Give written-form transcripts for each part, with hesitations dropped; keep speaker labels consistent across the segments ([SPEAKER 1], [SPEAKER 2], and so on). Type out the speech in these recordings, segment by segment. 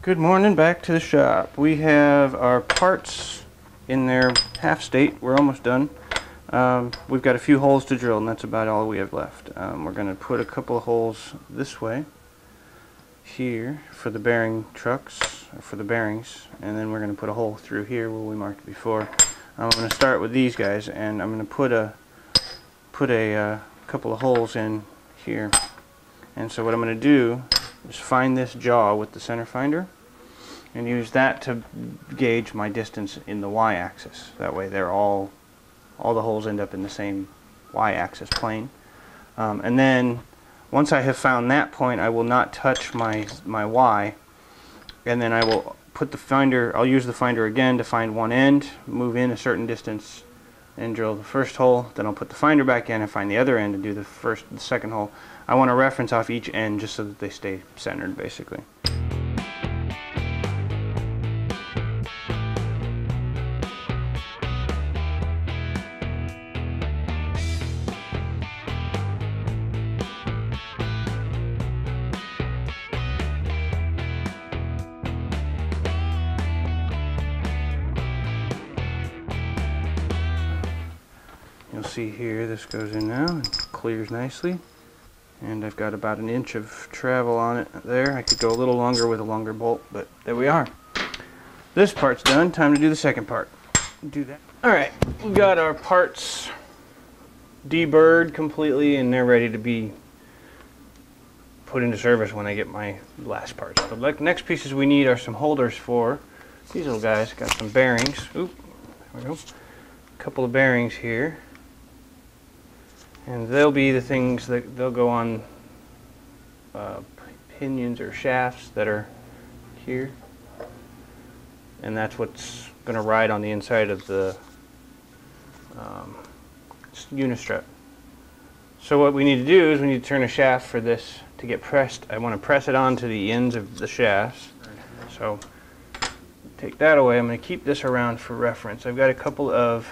[SPEAKER 1] Good morning, back to the shop. We have our parts in their half state. We're almost done. We've got a few holes to drill, and that's about all we have left. We're going to put a couple of holes this way, here, for the bearing trucks, or for the bearings, and then we're going to put a hole through here where we marked before. I'm going to start with these guys, and I'm going to put a couple of holes in here. And so what I'm going to do is find this jaw with the center finder and use that to gauge my distance in the y-axis. That way they're all the holes end up in the same y-axis plane. And then once I have found that point, I will not touch my y, and then I will put the finder, I'll use the finder again to find one end, move in a certain distance and drill the first hole. Then I'll put the finder back in and find the other end and do the second hole. I want to reference off each end just so that they stay centered, basically. You'll see here this goes in now and clears nicely. And I've got about an inch of travel on it there. I could go a little longer with a longer bolt, but there we are. This part's done. Time to do the second part. Do that. Alright, we've got our parts deburred completely, and they're ready to be put into service when I get my last parts. The next pieces we need are some holders for these little guys. Got some bearings. Oop, there we go. A couple of bearings here. And they'll be the things that they'll go on pinions or shafts that are here, and that's what's going to ride on the inside of the unistrut. So what we need to do is we need to turn a shaft for this to get pressed. I want to press it onto the ends of the shafts. So take that away. I'm going to keep this around for reference. I've got a couple of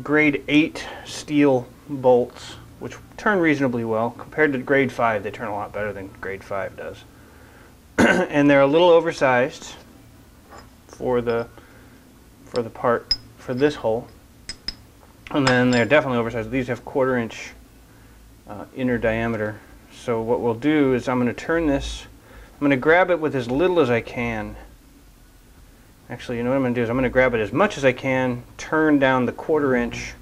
[SPEAKER 1] grade 8 steel bolts which turn reasonably well. Compared to grade 5, they turn a lot better than grade 5 does. And they're a little oversized for the part for this hole, and then they're definitely oversized. These have 1/4 inch inner diameter. So what we'll do is I'm going to turn this, I'm going to grab it with as little as I can. Actually, you know what I'm going to do is I'm going to grab it as much as I can, turn down the 1/4 inch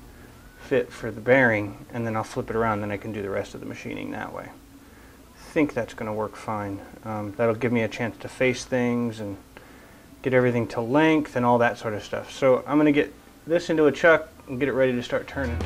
[SPEAKER 1] fit for the bearing, and then I'll flip it around, then I can do the rest of the machining that way. I think that's going to work fine. That'll give me a chance to face things and get everything to length and all that sort of stuff. So I'm going to get this into a chuck and get it ready to start turning.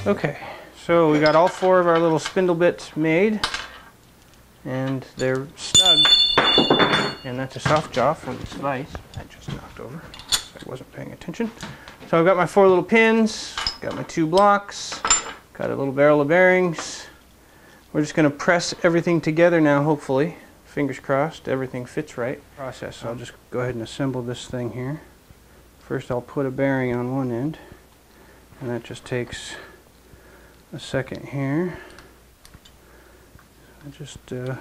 [SPEAKER 1] Okay, so we got all 4 of our little spindle bits made, and they're snug, and that's a soft jaw from this vise I just knocked over. I wasn't paying attention. So I've got my 4 little pins, got my 2 blocks, got a little barrel of bearings. We're just going to press everything together now, hopefully. Fingers crossed, everything fits right. Process. So I'll just go ahead and assemble this thing here. First I'll put a bearing on one end, and that just takes a second here. I just hold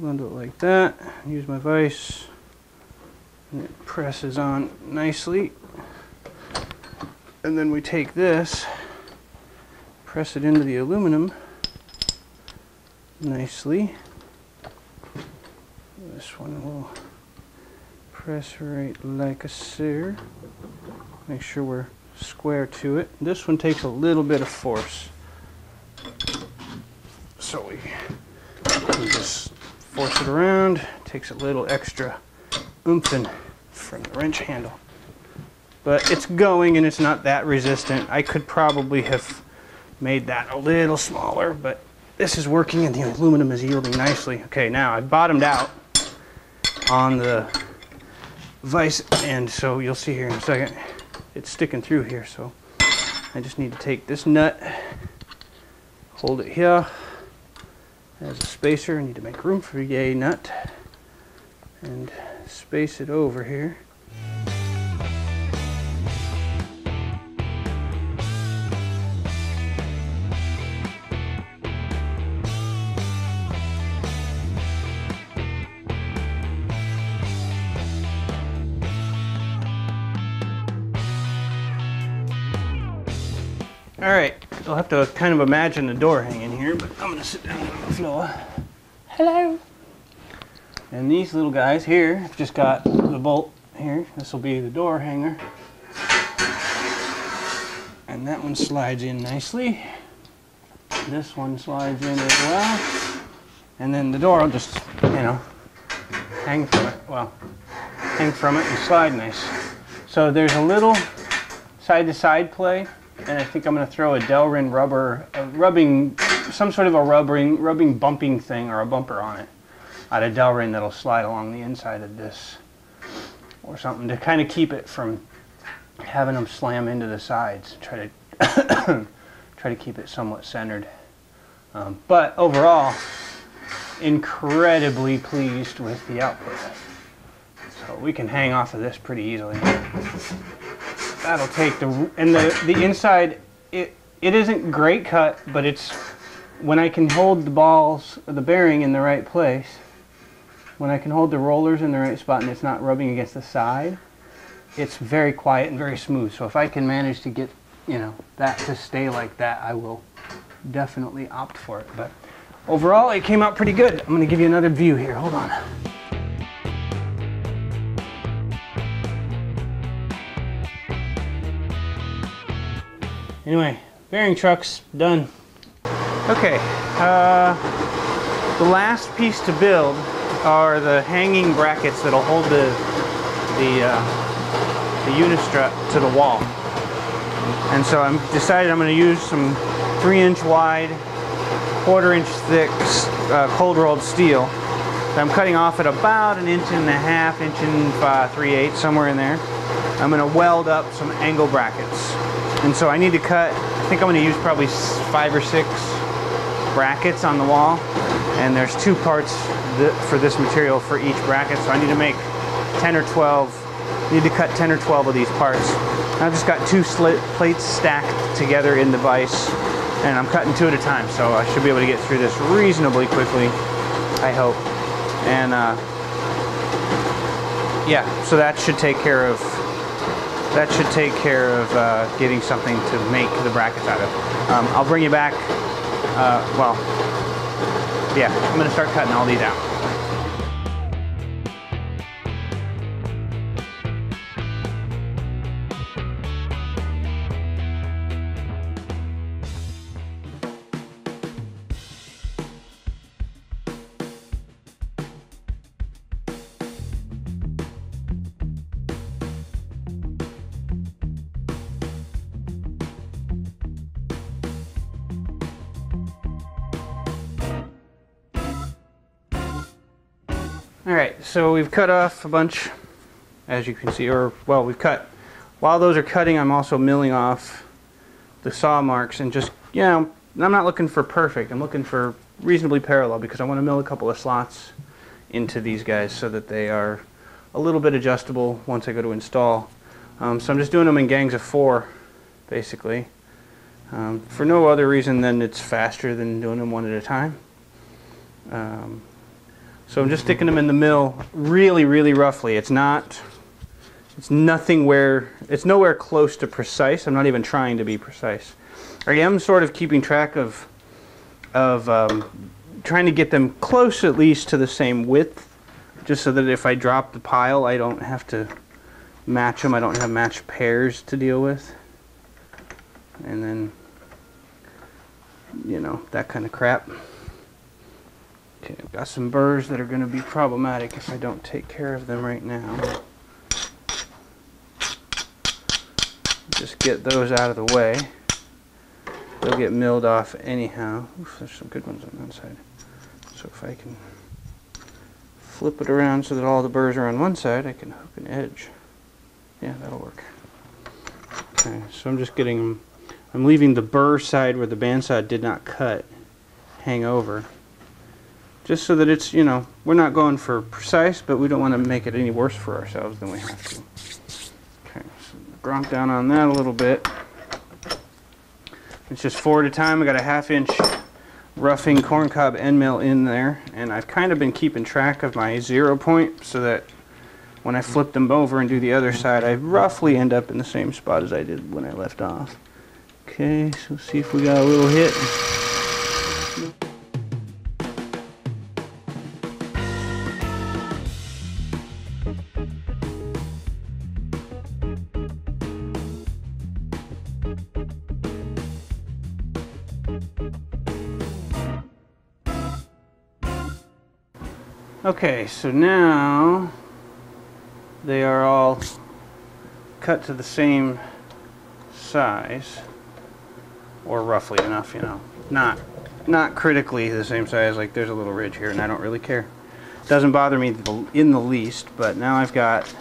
[SPEAKER 1] onto it like that, use my vise, and it presses on nicely. And then we take this, press it into the aluminum nicely. This one will press right like a so. Make sure we're square to it. This one takes a little bit of force, so we just force it around. Takes a little extra oomph from the wrench handle, but it's going and it's not that resistant. I could probably have made that a little smaller, but this is working and the aluminum is yielding nicely. Okay, now I've bottomed out on the vise, and so you'll see here in a second it's sticking through here. So I just need to take this nut, hold it here as a spacer. I need to make room for the A nut and space it over here. Alright, you'll have to kind of imagine the door hanging here, but I'm going to sit down on the floor. Hello! And these little guys here have just got the bolt here. This will be the door hanger. And that one slides in nicely. This one slides in as well. And then the door will just, you know, hang from it. Well, hang from it and slide nice. So there's a little side-to-side play. And I think I'm going to throw a Delrin rubber, some sort of a rubbing bumping thing or a bumper on it out of Delrin that'll slide along the inside of this or something to kind of keep it from having them slam into the sides. Try to keep it somewhat centered. But overall, incredibly pleased with the output. So we can hang off of this pretty easily. That'll take the inside, it isn't great cut, but it's when I can hold the balls or the bearing in the right place, when I can hold the rollers in the right spot and it's not rubbing against the side, it's very quiet and very smooth. So if I can manage to get, you know, that to stay like that, I will definitely opt for it. But overall, it came out pretty good. I'm going to give you another view here. Hold on. Anyway, bearing truck's done. Okay, the last piece to build are the hanging brackets that'll hold the unistrut to the wall. And so I'm decided I'm going to use some 3-inch wide, 1/4-inch thick cold rolled steel. I'm cutting off at about 1.5 inches, 1 3/8, somewhere in there. I'm going to weld up some angle brackets. And so I need to cut, I think I'm going to use probably 5 or 6 brackets on the wall. And there's 2 parts for this material for each bracket. So I need to make 10 or 12, need to cut 10 or 12 of these parts. I've just got 2 slit plates stacked together in the vise. And I'm cutting 2 at a time. So I should be able to get through this reasonably quickly, I hope. And yeah, so that should take care of getting something to make the brackets out of. I'll bring you back, well, yeah, I'm going to start cutting all these out. Alright, so we've cut off a bunch, as you can see, or, well, we've cut. While those are cutting, I'm also milling off the saw marks and just, you know, I'm not looking for perfect, I'm looking for reasonably parallel because I want to mill a couple of slots into these guys so that they are a little bit adjustable once I go to install. So I'm just doing them in gangs of 4, basically, for no other reason than it's faster than doing them one at a time. So I'm just sticking them in the mill really, really roughly. It's nowhere close to precise. I'm not even trying to be precise. I am sort of keeping track of trying to get them close at least to the same width, just so that if I drop the pile, I don't have to match them. I don't have matched pairs to deal with. And then, you know, that kind of crap. Okay, I've got some burrs that are going to be problematic if I don't take care of them right now. Just get those out of the way. They'll get milled off anyhow. Oof, there's some good ones on that side. So if I can flip it around so that all the burrs are on one side, I can hook an edge. Yeah, that'll work. Okay, so I'm just getting them, I'm leaving the burr side where the bandsaw did not cut hang over. Just so that it's, you know, we're not going for precise, but we don't want to make it any worse for ourselves than we have to. Okay, so gromp down on that a little bit. It's just 4 at a time. I got a 1/2 inch roughing corncob end mill in there, and I've kind of been keeping track of my 0 point so that when I flip them over and do the other side, I roughly end up in the same spot as I did when I left off. Okay, so see if we got a little hit. Okay, so now they are all cut to the same size, or roughly enough, you know. Not critically the same size, like there's a little ridge here and I don't really care. Doesn't bother me in the least, but now I've got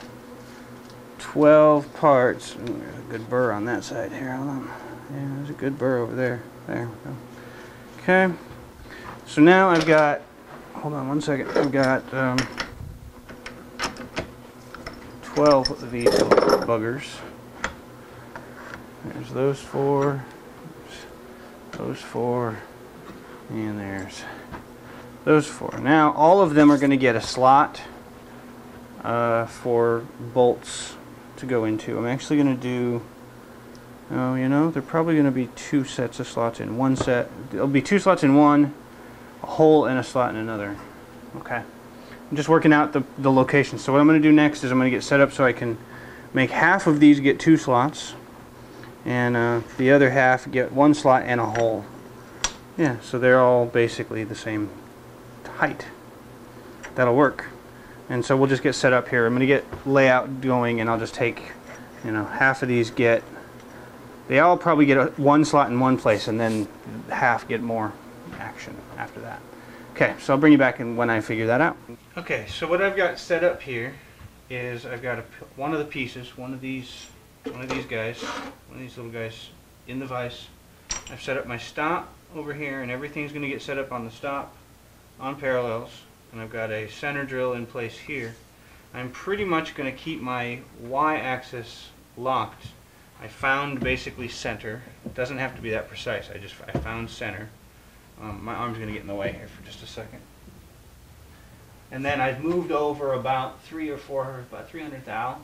[SPEAKER 1] 12 parts. Ooh, there's a good burr on that side here. Hold on. Yeah, there's a good burr over there. There we go. Okay, so now I've got, hold on one second, I've got 12 of these buggers. There's those 4, those 4, and there's those 4. Now all of them are going to get a slot for bolts to go into. I'm actually going to do, oh, you know, they're probably going to be 2 sets of slots in one set. There'll be 2 slots in one, a hole and a slot in another. Okay. I'm just working out the location. So what I'm going to do next is I'm going to get set up so I can make half of these get 2 slots, and the other half get 1 slot and a hole. Yeah, so they're all basically the same height. That'll work. And so we'll just get set up here. I'm going to get layout going, and I'll just take, you know, half of these get, they all probably get 1 slot in one place, and then half get more action after that. Okay, so I'll bring you back in when I figure that out. Okay, so what I've got set up here is I've got one of the pieces, one of these guys, one of these little guys in the vise. I've set up my stop over here, and everything's going to get set up on the stop on parallels, and I've got a center drill in place here. I'm pretty much going to keep my y-axis locked. I found basically center. It doesn't have to be that precise. I found center. My arm's going to get in the way here for just a second. And then I've moved over about 300 thou,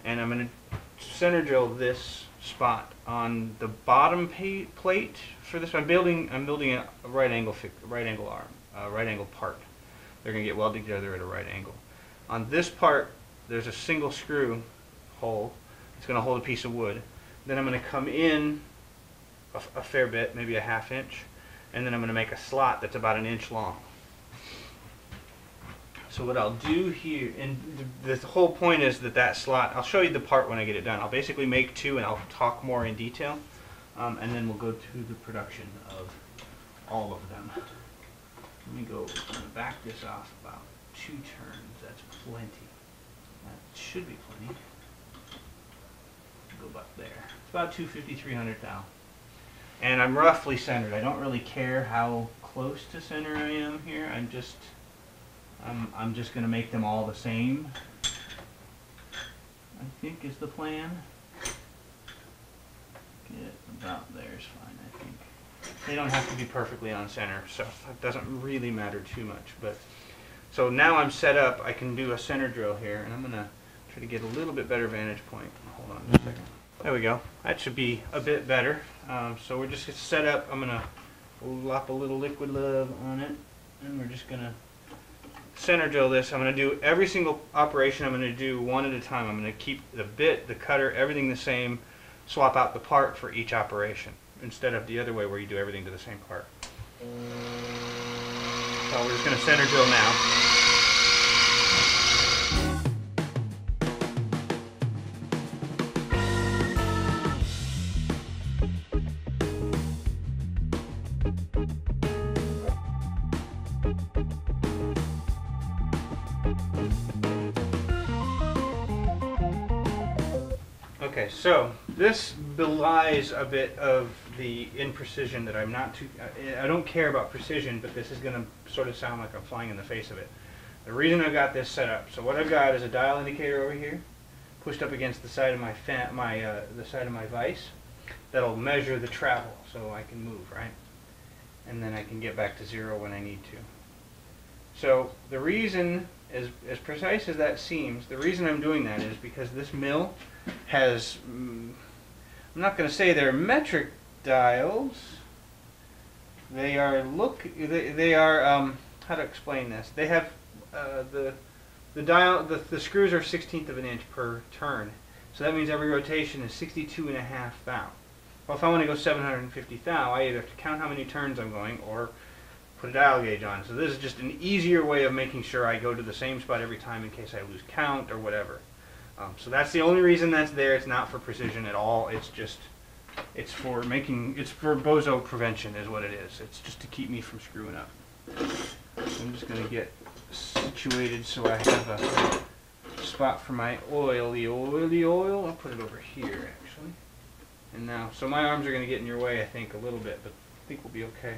[SPEAKER 1] and I'm going to center drill this spot on the bottom plate for this. I'm building a right angle arm, right angle part. They're going to get welded together at a right angle. On this part, there's a single screw hole. It's going to hold a piece of wood. Then I'm going to come in a fair bit, maybe a 1/2 inch, and then I'm going to make a slot that's about 1 inch long. So what I'll do here, and the whole point is that slot, I'll show you the part when I get it done. I'll basically make 2 and I'll talk more in detail, and then we'll go to the production of all of them. Let me go, I'm going to back this off about 2 turns. That's plenty. That should be plenty. Go up there. It's about 250, 300 thou. And I'm roughly centered. I don't really care how close to center I am here. I'm just going to make them all the same, I think is the plan. Get about there is fine, I think. They don't have to be perfectly on center, so it doesn't really matter too much. But so now I'm set up, I can do a center drill here, and I'm going to try to get a little bit better vantage point. Hold on just a second. There we go. That should be a bit better. So we're just set up. I'm going to lop a little liquid love on it, and we're just going to center drill this. I'm going to do every single operation. I'm going to do one at a time. I'm going to keep the bit, the cutter, everything the same. Swap out the part for each operation instead of the other way where you do everything to the same part. So we're just going to center drill now. Okay, so this belies a bit of the imprecision that I'm not too... I don't care about precision, but this is going to sort of sound like I'm flying in the face of it. The reason I've got this set up, so what I've got is a dial indicator over here, pushed up against the side of the side of my vise, that'll measure the travel, so I can move, right? And then I can get back to 0 when I need to. So the reason, as precise as that seems, the reason I'm doing that is because this mill has, I'm not going to say they're metric dials. They are how to explain this? They have the dial. The screws are 1/16 of an inch per turn, so that means every rotation is 62.5 thou. Well, if I want to go 750 thou, I either have to count how many turns I'm going or put a dial gauge on. So this is just an easier way of making sure I go to the same spot every time in case I lose count or whatever. So that's the only reason that's there. It's not for precision at all. It's just, it's for bozo prevention is what it is. It's just to keep me from screwing up. I'm just going to get situated so I have a spot for my oily oil. I'll put it over here actually. And now, so my arms are going to get in your way I think a little bit, but I think we'll be okay.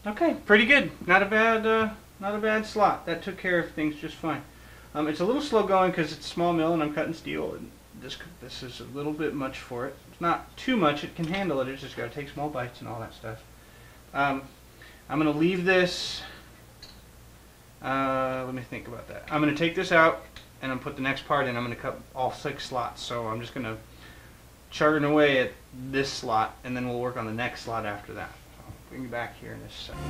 [SPEAKER 1] Okay, pretty good. Not a bad slot. That took care of things just fine. It's a little slow going because it's a small mill and I'm cutting steel, and this is a little bit much for it. It's not too much. It can handle it. It's just got to take small bites and all that stuff. I'm going to leave this. Let me think about that. I'm going to take this out and I'm put the next part in. I'm going to cut all 6 slots. So I'm just going to churn away at this slot, and then we'll work on the next slot after that. So I'll bring you back here in a second.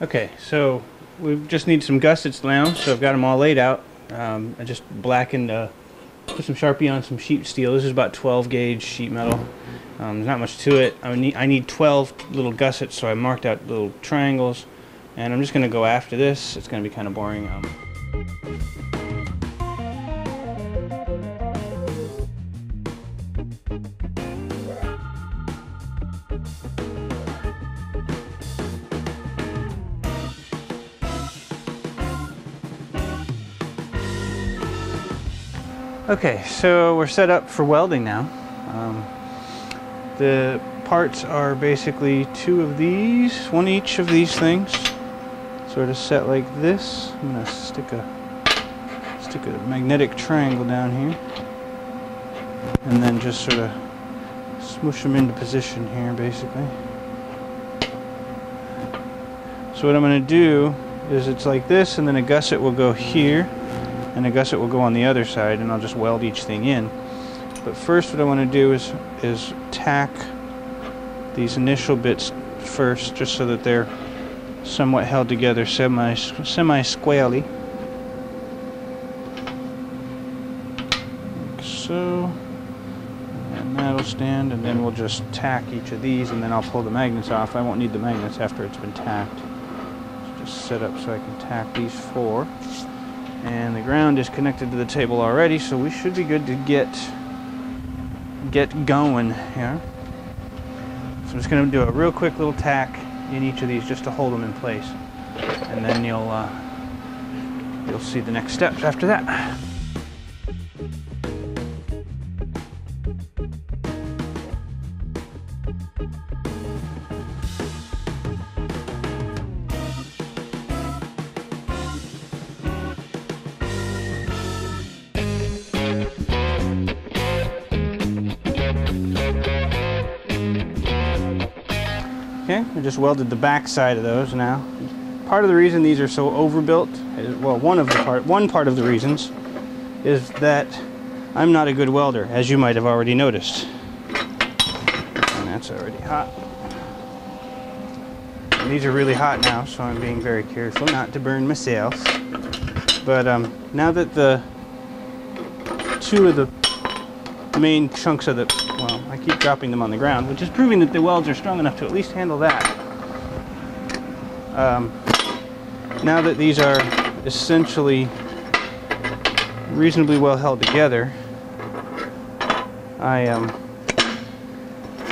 [SPEAKER 1] Okay, so we just need some gussets now, so I've got them all laid out. I just blackened, put some Sharpie on some sheet steel. This is about 12 gauge sheet metal. There's not much to it. I need 12 little gussets, so I marked out little triangles, and I'm just going to go after this. It's going to be kind of boring. Okay, so we're set up for welding now. The parts are basically 2 of these, 1 each of these things, sort of set like this. I'm going to stick a magnetic triangle down here, and then just sort of smoosh them into position here, basically. So what I'm going to do is it's like this, and then a gusset will go here, and a gusset will go on the other side, and I'll just weld each thing in. But first what I want to do is tack these initial bits first, just so that they're somewhat held together semi-squarely. Like so. And that'll stand, and then we'll just tack each of these, and then I'll pull the magnets off. I won't need the magnets after it's been tacked. Just set up so I can tack these 4. And the ground is connected to the table already, so we should be good to get going here. So I'm just going to do a real quick little tack in each of these just to hold them in place, and then you'll see the next steps after that. Okay, I just welded the back side of those now. Part of the reason these are so overbuilt is, well, one part of the reasons is that I'm not a good welder, as you might have already noticed. And It's already hot. And these are really hot now, so I'm being very careful not to burn myself. But now that the two of the main chunks of the, well, I keep dropping them on the ground, which is proving that the welds are strong enough to at least handle that. Now that these are essentially reasonably well held together,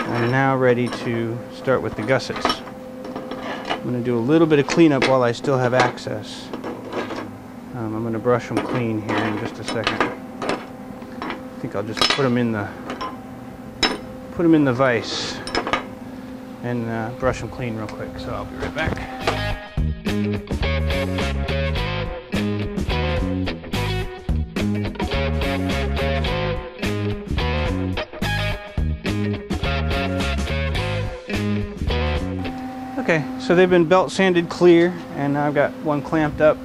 [SPEAKER 1] I'm now ready to start with the gussets. I'm going to do a little bit of cleanup while I still have access. I'm going to brush them clean here in just a second. I think I'll just put them in the vise and brush them clean real quick. So I'll be right back. Okay, so they've been belt sanded clear, and I've got one clamped up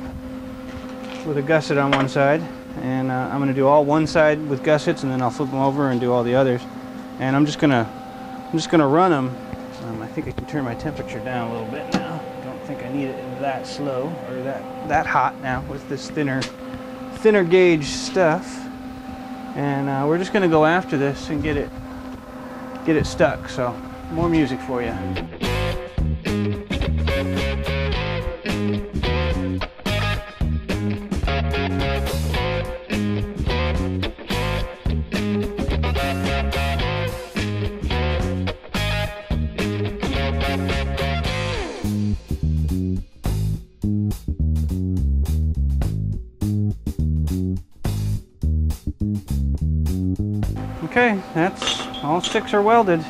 [SPEAKER 1] with a gusset on one side, and I'm going to do all one side with gussets, and then I'll flip them over and do all the others. And I'm just gonna run them. I think I can turn my temperature down a little bit now. I don't think I need it that slow or that hot now with this thinner gauge stuff. And we're just gonna go after this and get it stuck. So more music for you. Okay, that's all 6 are welded.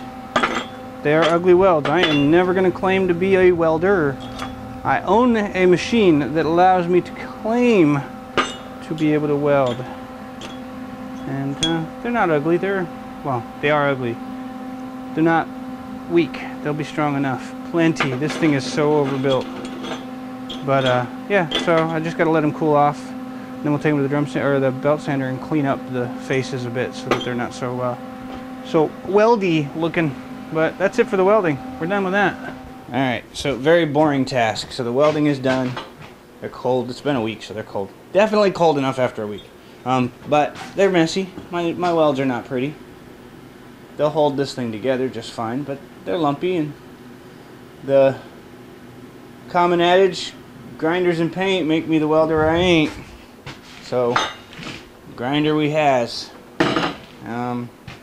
[SPEAKER 1] They are ugly welds. I am never going to claim to be a welder. I own a machine that allows me to claim to be able to weld. And they're not ugly. Well, they are ugly. They're not weak. They'll be strong enough. Plenty. This thing is so overbuilt. But yeah, so I just got to let them cool off. Then we'll take them to the belt sander and clean up the faces a bit so that they're not so weldy looking. But that's it for the welding. We're done with that. All right, so very boring task. So the welding is done. They're cold. It's been a week, so they're cold. Definitely cold enough after a week. But they're messy. My welds are not pretty. They'll hold this thing together just fine, but they're lumpy. And the common adage, grinders and paint make me the welder I ain't. So, grinder we has.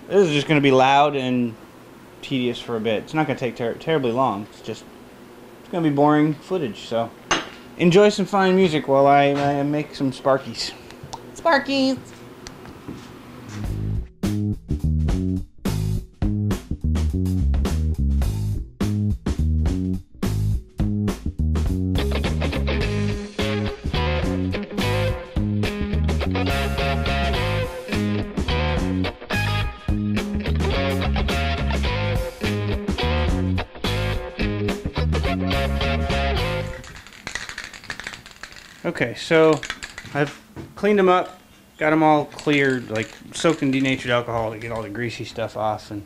[SPEAKER 1] This is just going to be loud and tedious for a bit. It's not going to take terribly long. It's going to be boring footage. So, enjoy some fine music while I make some Sparkies. Sparkies! Okay, so I've cleaned them up, got them all cleared, like soaked in denatured alcohol to get all the greasy stuff off, and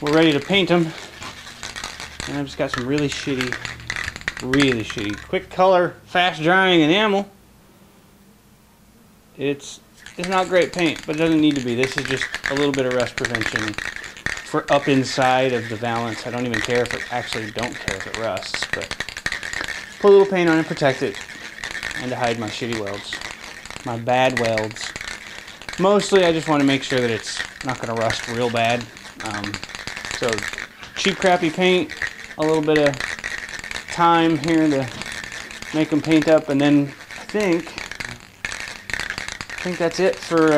[SPEAKER 1] we're ready to paint them. And I've just got some really shitty, quick color, fast drying enamel. It's not great paint, but it doesn't need to be. This is just a little bit of rust prevention for up inside of the valance. I don't even care if it don't care if it rusts, but put a little paint on it, protect it. And to hide my shitty welds, my bad welds. Mostly I just want to make sure that it's not going to rust real bad. So cheap crappy paint, a little bit of time here to make them paint up, and then I think that's it for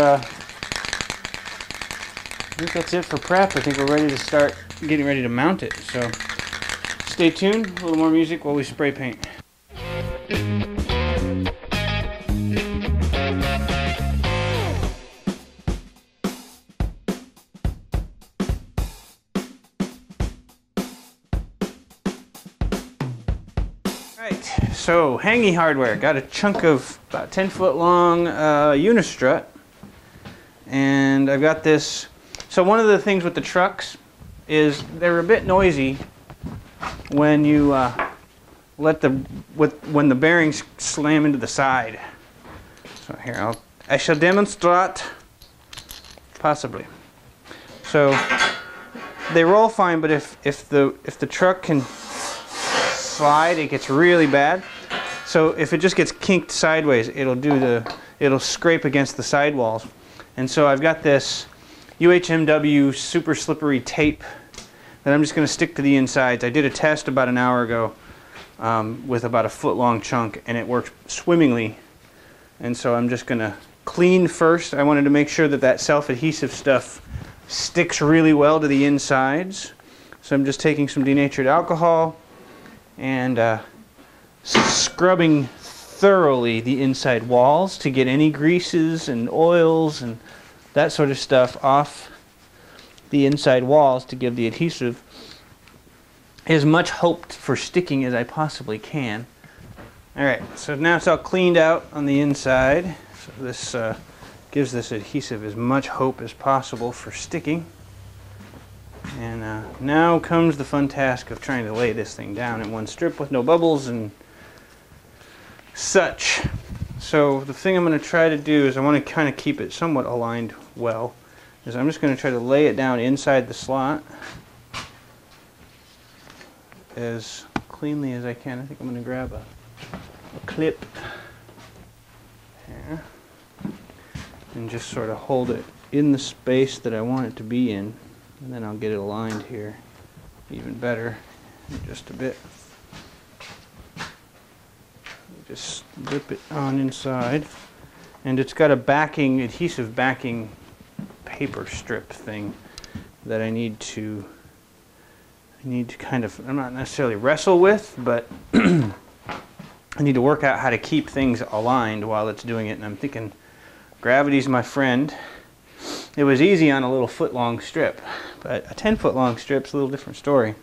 [SPEAKER 1] prep. I think we're ready to start getting ready to mount it. So stay tuned, a little more music while we spray paint. Right, so hangy hardware. Got a chunk of about 10-foot long unistrut, and I've got this. So one of the things with the trucks is they're a bit noisy when you when the bearings slam into the side. So here, I shall demonstrate, possibly. So they roll fine, but if the truck can slide, it gets really bad. So if it just gets kinked sideways, it'll scrape against the sidewalls. And so I've got this UHMW super slippery tape that I'm just going to stick to the insides. I did a test about an hour ago with about a foot-long chunk, and it worked swimmingly. And so I'm just going to clean first. I wanted to make sure that that self-adhesive stuff sticks really well to the insides. So I'm just taking some denatured alcohol and scrubbing thoroughly the inside walls to get any greases and oils and that sort of stuff off the inside walls to give the adhesive as much hope for sticking as I possibly can. Alright, so now it's all cleaned out on the inside. So this gives this adhesive as much hope as possible for sticking. And now comes the fun task of trying to lay this thing down in one strip with no bubbles and such. So the thing I'm going to try to do is I want to kind of keep it somewhat aligned well. Is I'm just going to try to lay it down inside the slot as cleanly as I can. I think I'm going to grab a clip here and just sort of hold it in the space that I want it to be in, and then I'll get it aligned here even better in just a bit. Just slip it on inside, and it's got a backing, adhesive backing paper strip thing that I need to kind of, I'm not necessarily wrestle with, but I need to work out how to keep things aligned while it's doing it. And I'm thinking gravity's my friend. It was easy on a little foot-long strip, but a 10-foot-long strip's a little different story.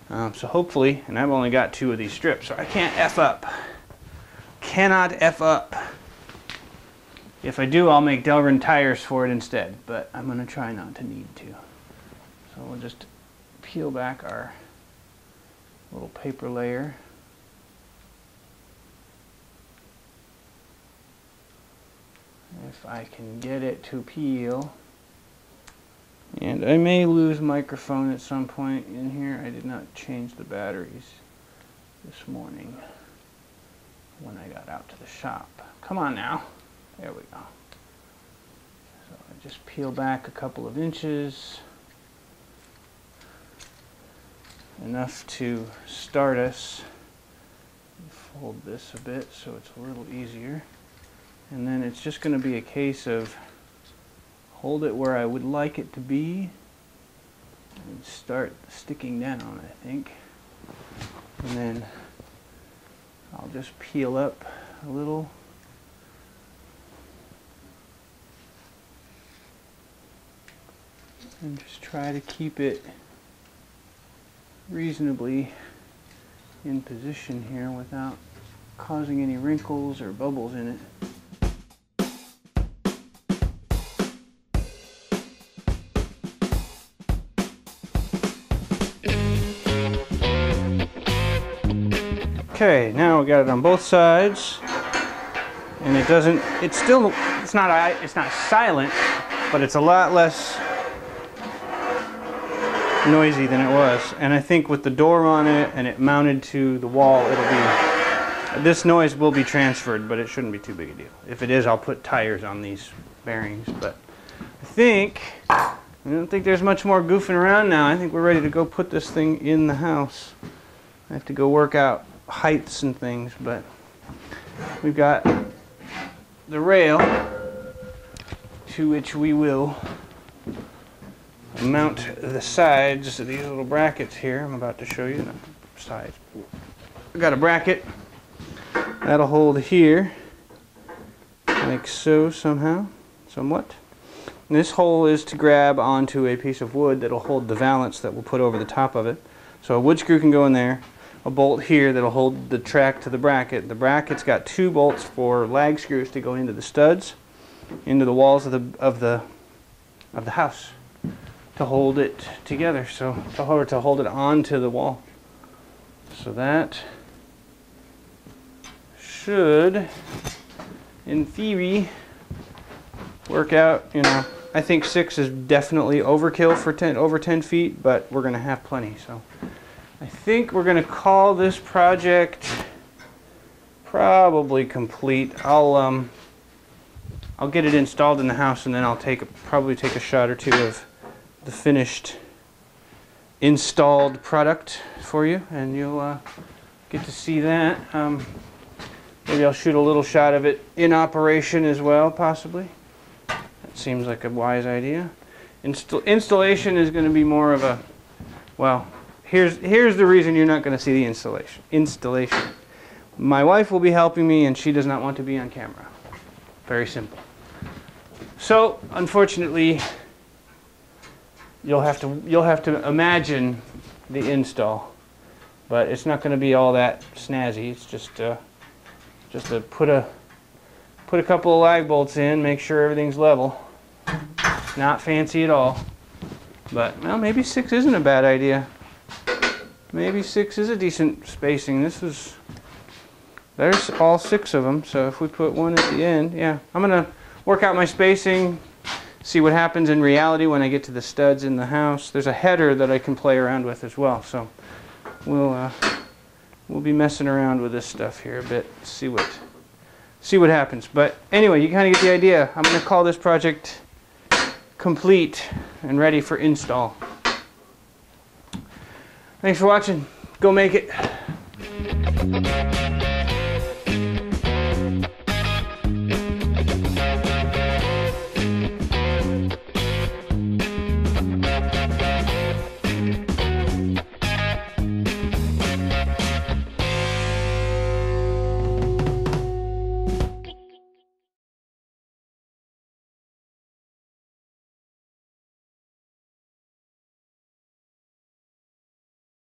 [SPEAKER 1] So hopefully, and I've only got 2 of these strips, so I can't F up. Cannot F up. If I do, I'll make Delrin tires for it instead, but I'm going to try not to need to. So we'll just peel back our little paper layer. If I can get it to peel. And I may lose microphone at some point in here. I did not change the batteries this morning when I got out to the shop. Come on now. There we go. So I just peel back a couple of inches. Enough to start us. Fold this a bit so it's a little easier. And then it's just going to be a case of hold it where I would like it to be and start sticking down, I think. And then I'll just peel up a little. And just try to keep it reasonably in position here without causing any wrinkles or bubbles in it. Okay, now we got it on both sides, and it's not silent, but it's a lot less noisy than it was. And I think with the door on it and it mounted to the wall, this noise will be transferred, but it shouldn't be too big a deal. If it is, I'll put tires on these bearings, but I don't think there's much more goofing around now. I think we're ready to go put this thing in the house. I have to go work out heights and things, but we've got the rail to which we will mount the sides of these little brackets here. I'm about to show you the sides. I've got a bracket that'll hold here like so somewhat. And this hole is to grab onto a piece of wood that'll hold the valance that we'll put over the top of it. So a wood screw can go in there. A bolt here that'll hold the track to the bracket. The bracket's got 2 bolts for lag screws to go into the studs, into the walls of the house. hold it together, so to hold it onto the wall. So that should, in theory, work out. You know, I think 6 is definitely overkill for over 10 feet, but we're going to have plenty. So I think we're going to call this project probably complete. I'll get it installed in the house, and then I'll probably take a shot or two of the finished installed product for you, and you'll get to see that. Maybe I'll shoot a little shot of it in operation as well, possibly. That seems like a wise idea. Installation is going to be more of a, well, here's the reason you're not going to see the installation. My wife will be helping me, and she does not want to be on camera. Very simple. So, unfortunately, you'll have to imagine the install, but it's not going to be all that snazzy. It's just to put a couple of lag bolts in, make sure everything's level. Not fancy at all, but well, maybe 6 isn't a bad idea. Maybe 6 is a decent spacing. There's all 6 of them, so if we put one at the end, yeah, I'm gonna work out my spacing, see what happens in reality when I get to the studs in the house. There's a header that I can play around with as well, so we'll be messing around with this stuff here a bit, see what happens. But anyway, you kind of get the idea. I'm going to call this project complete and ready for install. Thanks for watching. Go make it.